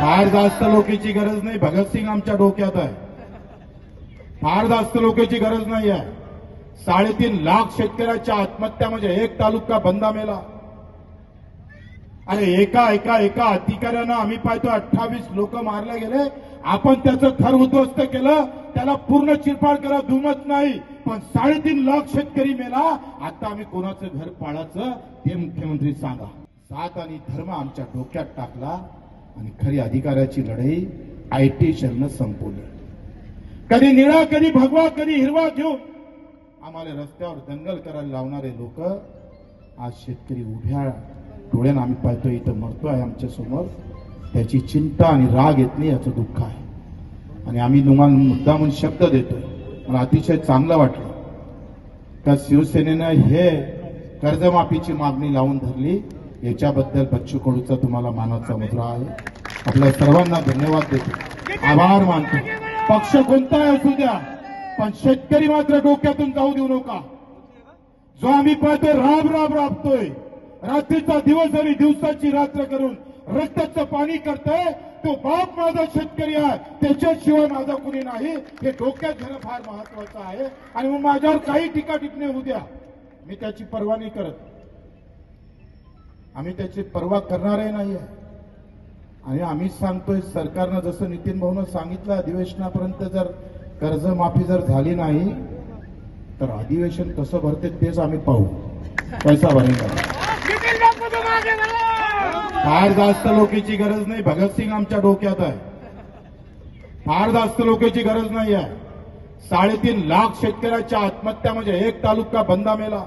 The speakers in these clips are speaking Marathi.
फार जास्त लोकांची गरज नाही. भगतसिंग आमच्या डोक्यात आहे. फार जास्त लोकांची गरज नाही आहे. 3.5 लाख शेतकऱ्याच्या आत्महत्या म्हणजे एक तालुका बंदा मेला. अरे एका एका एका अधिकाऱ्यानं आम्ही पाहतो 28 लोक मारले गेले. आपण त्याचं घर उद्ध्वस्त केलं, त्याला पूर्ण चिरफाड करा दुमत नाही, पण 3.5 लाख शेतकरी मेला. आता आम्ही कोणाचं घर पाडायचं ते मुख्यमंत्री सांगा. जात आणि धर्म आमच्या डोक्यात टाकला आणि खरी अधिकाऱ्याची लढाई आयटी सेलनं संपवली. कधी निळा, कधी भगवा, कधी हिरवा घेऊन आम्हाला रस्त्यावर दंगल करायला लावणारे लोक आज शेतकरी उभ्या डोळ्यानं आम्ही पाहतोय इथं मरतोय आमच्या समोर. त्याची चिंता आणि राग येत नाही, याचं दुःख आहे. आणि आम्ही तुम्हाला मुद्दा म्हणून शब्द देतोय. मला अतिशय चांगलं वाटलं का शिवसेनेनं हे कर्जमाफीची मागणी लावून धरली. याच्याबद्दल बच्चू कडूचा तुम्हाला मानाचा मुद्रा आहे. आपल्या सर्वांना धन्यवाद देतो, आभार मानतो. पक्ष कोणताही असू द्या, पण शेतकरी मात्र डोक्यातून जाऊ देऊ नका. जो आम्ही पाहतोय राबतोय, रात्रीचा दिवस आणि दिवसाची रात्र करून रक्ताचं पाणी करतोय, तो बाप माझा शेतकरी आहे, त्याच्याशिवाय माझा कुणी नाही, हे डोक्यात घेणं फार महत्वाचं आहे. आणि मग माझ्यावर काही टीका टिप्पणी होऊ द्या, मी त्याची पर्वा नाही करत. आम्ही त्याची पर्वा करणारही नाही आहे. आणि आम्हीच सांगतोय, सरकारनं जसं नितीन भाऊनं सांगितलं, अधिवेशनापर्यंत जर कर्जमाफी जर झाली नाही तर अधिवेशन कसं भरते तेच आम्ही पाहू. पैसा भरेल. फार जास्त लोकांची गरज नाही. भगतसिंग आमच्या डोक्यात आहे. फार जास्त लोकांची गरज नाही आहे. 3.5 लाख शेतकऱ्याच्या आत्महत्या म्हणजे एक तालुका बंदा मेला.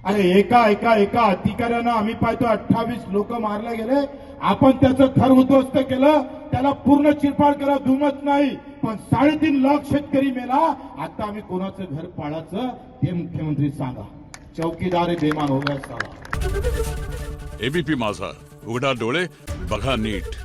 अरे एका एका एका अधिकाऱ्यानं आम्ही पाहतो 28 लोक मारले गेले. आपण त्याचं घर उद्ध्वस्त केलं, त्याला पूर्ण चिरफाड करा दुमत नाही, पण 3.5 लाख शेतकरी मेला. आता आम्ही कोणाचं घर पाडायचं ते मुख्यमंत्री सांगा. चौकीदार बेमान हो गया साला. एबीपी माझा, उघडा डोळे बघा नीट.